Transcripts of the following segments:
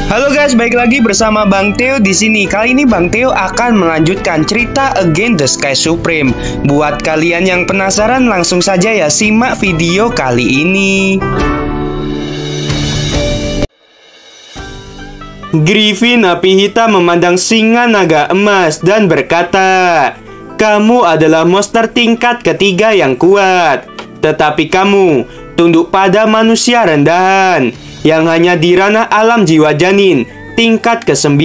Halo guys, balik lagi bersama Bang Theo di sini. Kali ini Bang Theo akan melanjutkan cerita Against the Sky Supreme. Buat kalian yang penasaran, langsung saja ya simak video kali ini. Griffin Api Hitam memandang singa naga emas dan berkata, "Kamu adalah monster tingkat ketiga yang kuat, tetapi kamu tunduk pada manusia rendahan yang hanya di ranah alam jiwa janin tingkat ke-9.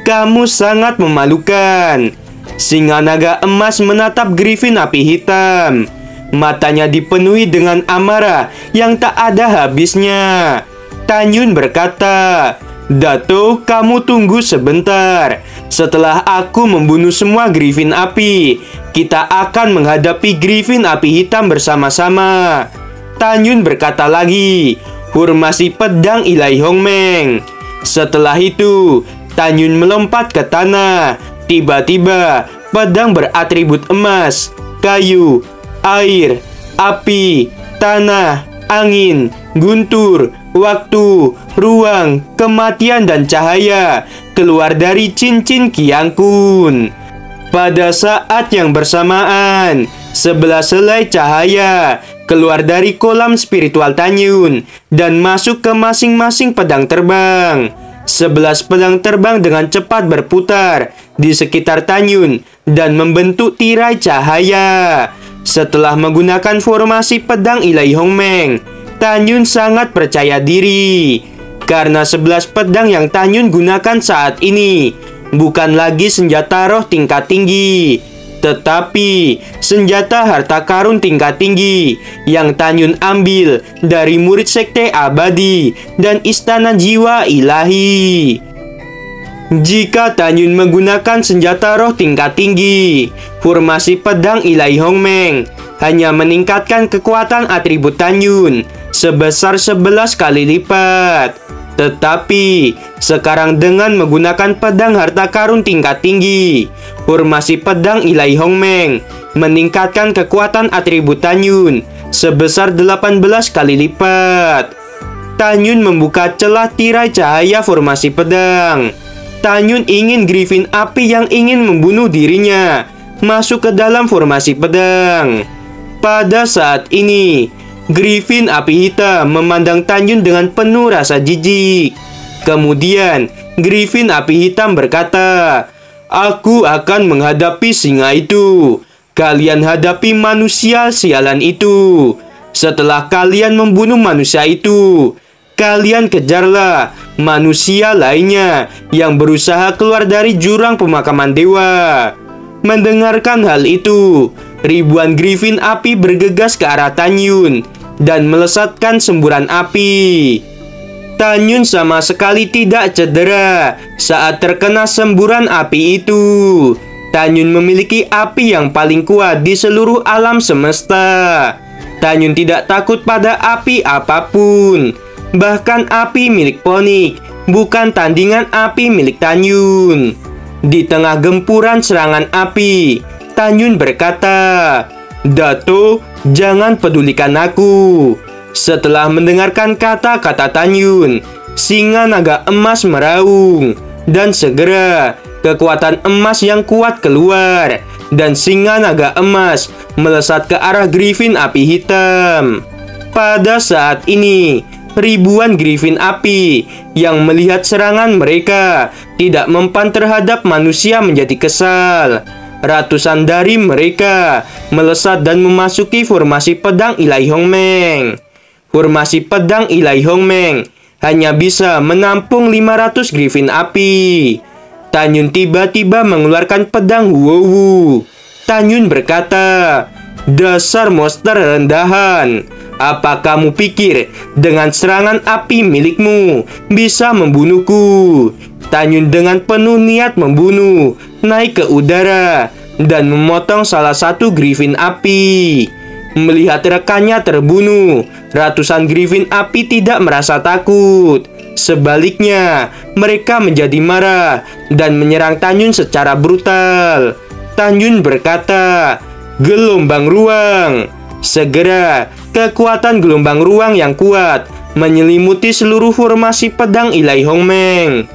Kamu sangat memalukan." Singa naga emas menatap Griffin Api Hitam. Matanya dipenuhi dengan amarah yang tak ada habisnya. Tanyun berkata, "Dato, kamu tunggu sebentar. Setelah aku membunuh semua Griffin Api, kita akan menghadapi Griffin Api Hitam bersama-sama." Tanyun berkata lagi, "Hurmasi pedang Ilahi Hongmeng." Setelah itu, Tanyun melompat ke tanah. Tiba-tiba, pedang beratribut emas, kayu, air, api, tanah, angin, guntur, waktu, ruang, kematian, dan cahaya keluar dari cincin Qiang Kun. Pada saat yang bersamaan, 11 helai cahaya keluar dari kolam spiritual Tanyun dan masuk ke masing-masing pedang terbang. 11 pedang terbang dengan cepat berputar di sekitar Tanyun dan membentuk tirai cahaya. Setelah menggunakan formasi pedang Ilahi Hongmeng, Tanyun sangat percaya diri karena 11 pedang yang Tanyun gunakan saat ini bukan lagi senjata roh tingkat tinggi, tetapi senjata harta karun tingkat tinggi yang Tanyun ambil dari murid sekte abadi dan istana jiwa ilahi. Jika Tanyun menggunakan senjata roh tingkat tinggi, formasi pedang Ilahi Hongmeng hanya meningkatkan kekuatan atribut Tanyun sebesar 11 kali lipat. Tetapi sekarang dengan menggunakan pedang harta karun tingkat tinggi, formasi pedang Ilahi Hongmeng meningkatkan kekuatan atribut Tanyun sebesar 18 kali lipat. Tanyun membuka celah tirai cahaya formasi pedang. Tanyun ingin Griffin Api yang ingin membunuh dirinya masuk ke dalam formasi pedang. Pada saat ini, Griffin Api Hitam memandang Tanyun dengan penuh rasa jijik. Kemudian, Griffin Api Hitam berkata, "Aku akan menghadapi singa itu. Kalian hadapi manusia sialan itu. Setelah kalian membunuh manusia itu, kalian kejarlah manusia lainnya yang berusaha keluar dari jurang pemakaman dewa." Mendengarkan hal itu, ribuan Griffin Api bergegas ke arah Tanyun dan melesatkan semburan api. Tanyun sama sekali tidak cedera saat terkena semburan api itu. Tanyun memiliki api yang paling kuat di seluruh alam semesta. Tanyun tidak takut pada api apapun. Bahkan api milik Ponik bukan tandingan api milik Tanyun. Di tengah gempuran serangan api, Tanyun berkata, "Dato, jangan pedulikan aku." Setelah mendengarkan kata-kata Tanyun, singa naga emas meraung, dan segera kekuatan emas yang kuat keluar, dan singa naga emas melesat ke arah Griffin Api Hitam. Pada saat ini, ribuan Griffin Api yang melihat serangan mereka tidak mempan terhadap manusia menjadi kesal. Ratusan dari mereka melesat dan memasuki formasi pedang Ilahi Hongmeng. Formasi pedang Ilahi Hongmeng hanya bisa menampung 500 Griffin Api. Tanyun tiba-tiba mengeluarkan pedang Huowu. Tanyun berkata, "Dasar monster rendahan. Apa kamu pikir dengan serangan api milikmu bisa membunuhku?" Tanyun dengan penuh niat membunuh naik ke udara dan memotong salah satu Griffin Api. Melihat rekannya terbunuh, ratusan Griffin Api tidak merasa takut. Sebaliknya, mereka menjadi marah dan menyerang Tanyun secara brutal. Tanyun berkata, "Gelombang ruang." Segera, kekuatan gelombang ruang yang kuat menyelimuti seluruh formasi pedang Ilai Hongmeng.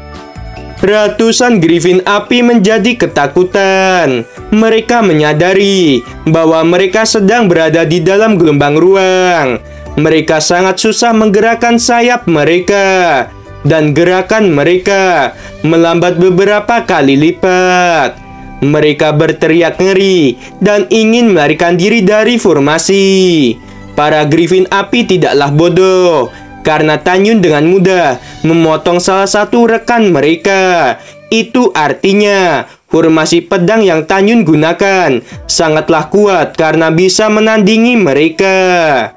Ratusan Griffin api menjadi ketakutan. Mereka menyadari bahwa mereka sedang berada di dalam gelombang ruang. Mereka sangat susah menggerakkan sayap mereka, dan gerakan mereka melambat beberapa kali lipat. Mereka berteriak ngeri dan ingin melarikan diri dari formasi. Para Griffin api tidaklah bodoh, karena Tan Yun dengan mudah memotong salah satu rekan mereka. Itu artinya formasi pedang yang Tan Yun gunakan sangatlah kuat karena bisa menandingi mereka.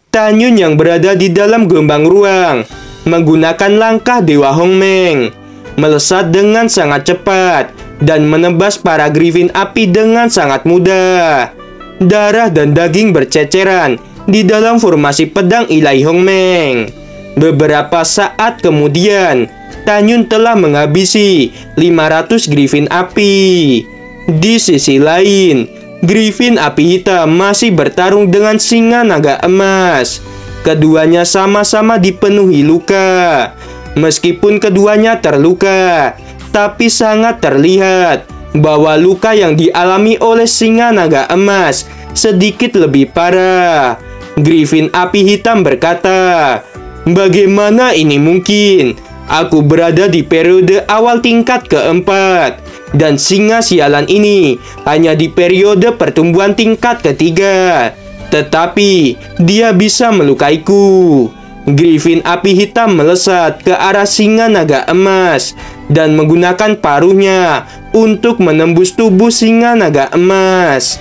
Tan Yun yang berada di dalam gelombang ruang menggunakan langkah Dewa Hongmeng, melesat dengan sangat cepat dan menebas para Griffin api dengan sangat mudah. Darah dan daging berceceran di dalam formasi pedang Ilai Hongmeng. Beberapa saat kemudian, Tan Yun telah menghabisi 500 Griffin api. Di sisi lain, Griffin api hitam masih bertarung dengan singa naga emas. Keduanya sama-sama dipenuhi luka. Meskipun keduanya terluka, tapi sangat terlihat bahwa luka yang dialami oleh singa naga emas sedikit lebih parah. Griffin api hitam berkata, "Bagaimana ini mungkin? Aku berada di periode awal tingkat keempat, dan singa sialan ini hanya di periode pertumbuhan tingkat ketiga. Tetapi dia bisa melukaiku." Griffin api hitam melesat ke arah singa naga emas dan menggunakan paruhnya untuk menembus tubuh singa naga emas.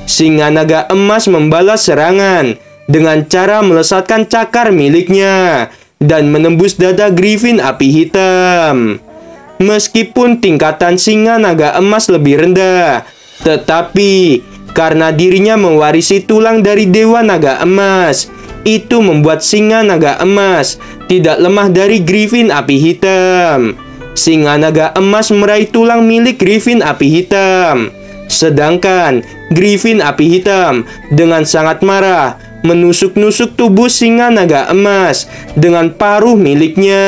Singa naga emas membalas serangan dengan cara melesatkan cakar miliknya dan menembus dada Griffin api hitam. Meskipun tingkatan singa naga emas lebih rendah, tetapi karena dirinya mewarisi tulang dari Dewa Naga Emas, itu membuat singa naga emas tidak lemah dari Griffin api hitam. Singa naga emas meraih tulang milik Griffin api hitam, sedangkan Griffin api hitam dengan sangat marah menusuk-nusuk tubuh singa naga emas dengan paruh miliknya.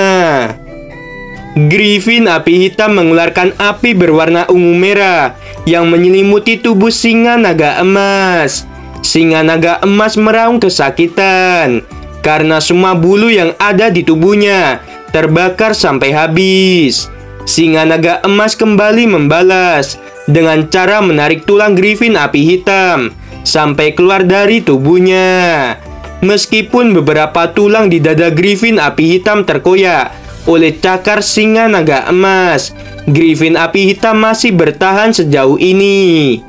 Griffin api hitam mengeluarkan api berwarna ungu merah yang menyelimuti tubuh singa naga emas. Singa naga emas meraung kesakitan karena semua bulu yang ada di tubuhnya terbakar sampai habis. Singa naga emas kembali membalas dengan cara menarik tulang Griffin api hitam sampai keluar dari tubuhnya. Meskipun beberapa tulang di dada Griffin api hitam terkoyak oleh cakar singa naga emas, Griffin api hitam masih bertahan sejauh ini.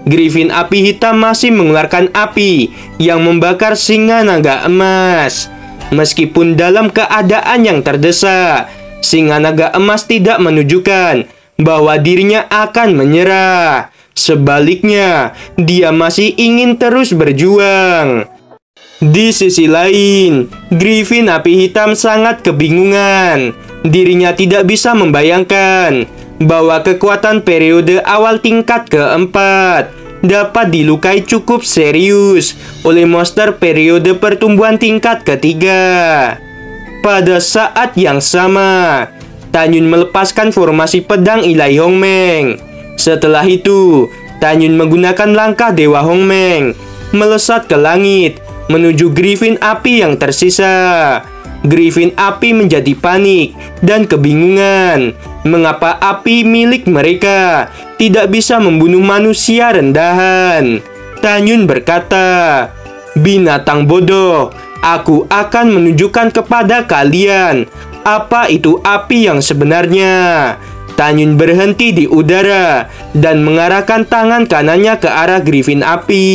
Griffin api hitam masih mengeluarkan api yang membakar singa naga emas. Meskipun dalam keadaan yang terdesak, singa naga emas tidak menunjukkan bahwa dirinya akan menyerah. Sebaliknya, dia masih ingin terus berjuang. Di sisi lain, Griffin api hitam sangat kebingungan. Dirinya tidak bisa membayangkan bahwa kekuatan periode awal tingkat keempat dapat dilukai cukup serius oleh monster periode pertumbuhan tingkat ketiga. Pada saat yang sama, Tan Yun melepaskan formasi pedang Ilai Hongmeng. Setelah itu, Tan Yun menggunakan langkah Dewa Hongmeng, melesat ke langit menuju Griffin api yang tersisa. Griffin api menjadi panik dan kebingungan mengapa api milik mereka tidak bisa membunuh manusia rendahan. Tan Yun berkata, "Binatang bodoh, aku akan menunjukkan kepada kalian apa itu api yang sebenarnya." Tan Yun berhenti di udara dan mengarahkan tangan kanannya ke arah Griffin api.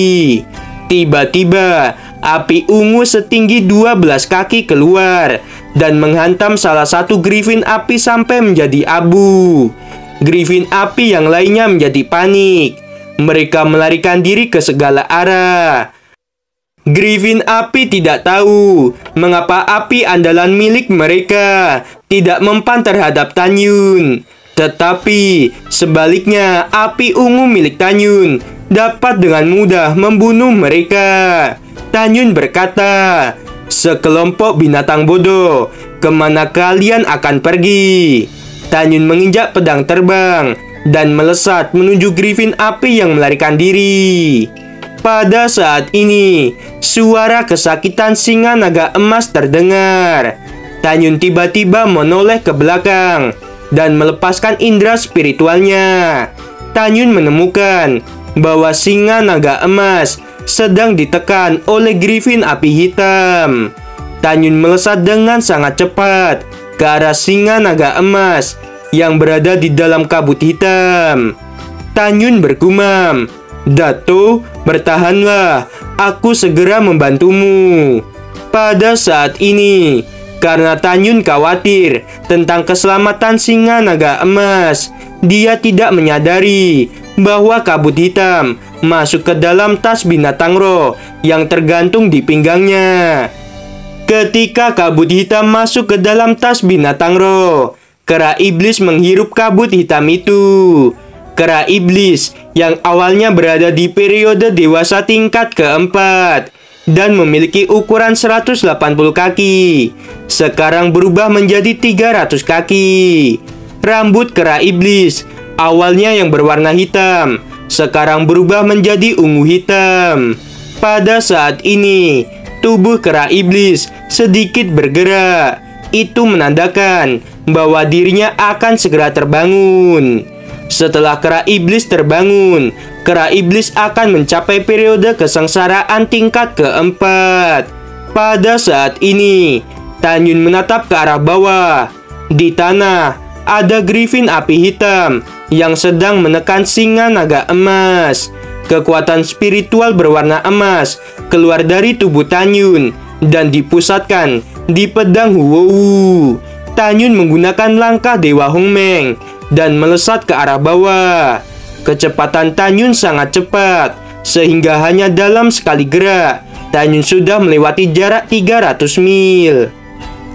Tiba-tiba, api ungu setinggi 12 kaki keluar dan menghantam salah satu Griffin api sampai menjadi abu. Griffin api yang lainnya menjadi panik. Mereka melarikan diri ke segala arah. Griffin api tidak tahu mengapa api andalan milik mereka tidak mempan terhadap Tan Yun. Tetapi sebaliknya, api ungu milik Tan Yun dapat dengan mudah membunuh mereka. Tan Yun berkata, Sekelompok binatang bodoh, kemana kalian akan pergi? Tanyun menginjak pedang terbang dan melesat menuju Griffin api yang melarikan diri. Pada saat ini, suara kesakitan singa naga emas terdengar. Tanyun tiba-tiba menoleh ke belakang dan melepaskan indera spiritualnya. Tanyun menemukan bahwa singa naga emas sedang ditekan oleh Griffin api hitam. Tanyun melesat dengan sangat cepat ke arah singa naga emas yang berada di dalam kabut hitam. Tanyun bergumam, "Dato, bertahanlah, aku segera membantumu." Pada saat ini, karena Tanyun khawatir tentang keselamatan singa naga emas, dia tidak menyadari bahwa kabut hitam masuk ke dalam tas binatang roh yang tergantung di pinggangnya. Ketika kabut hitam masuk ke dalam tas binatang roh, kera iblis menghirup kabut hitam itu. Kera iblis yang awalnya berada di periode dewasa tingkat keempat dan memiliki ukuran 180 kaki, sekarang berubah menjadi 300 kaki. Rambut kera iblis awalnya yang berwarna hitam, sekarang berubah menjadi ungu hitam. Pada saat ini, tubuh kera iblis sedikit bergerak. Itu menandakan bahwa dirinya akan segera terbangun. Setelah kera iblis terbangun, kera iblis akan mencapai periode kesengsaraan tingkat keempat. Pada saat ini, Tanyun menatap ke arah bawah. Di tanah, ada Griffin api hitam yang sedang menekan singa naga emas. Kekuatan spiritual berwarna emas keluar dari tubuh Tanyun dan dipusatkan di pedang Huowu. Tanyun menggunakan langkah Dewa Hongmeng dan melesat ke arah bawah. Kecepatan Tanyun sangat cepat, sehingga hanya dalam sekali gerak, Tanyun sudah melewati jarak 300 mil.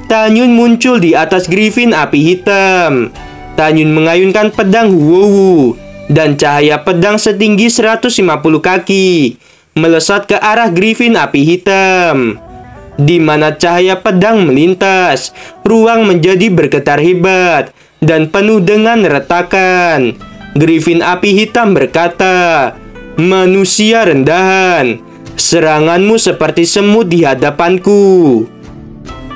Tanyun muncul di atas Griffin api hitam. Tanyun mengayunkan pedang Huowu, dan cahaya pedang setinggi 150 kaki melesat ke arah Griffin api hitam. Di mana cahaya pedang melintas, ruang menjadi bergetar hebat dan penuh dengan retakan. Griffin api hitam berkata, "Manusia rendahan, seranganmu seperti semut di hadapanku."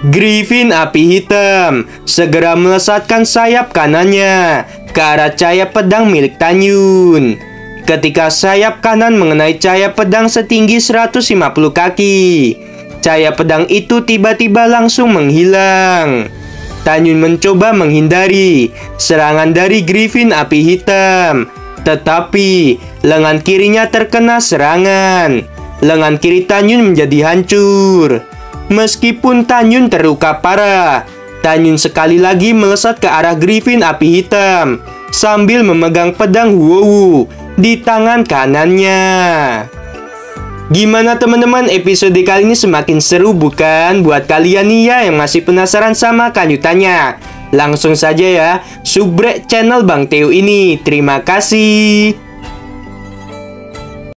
Griffin api hitam segera melesatkan sayap kanannya ke arah cahaya pedang milik Tanyun. Ketika sayap kanan mengenai cahaya pedang setinggi 150 kaki, cahaya pedang itu tiba-tiba langsung menghilang. Tanyun mencoba menghindari serangan dari Griffin api hitam, tetapi lengan kirinya terkena serangan. Lengan kiri Tanyun menjadi hancur. Meskipun Tanyun terluka parah, Tanyun sekali lagi melesat ke arah Griffin api hitam sambil memegang pedang Huowu di tangan kanannya. Gimana teman-teman, episode kali ini semakin seru bukan? Buat kalian nih ya yang masih penasaran sama kelanjutannya, langsung saja ya subrek channel Bang Teo ini. Terima kasih.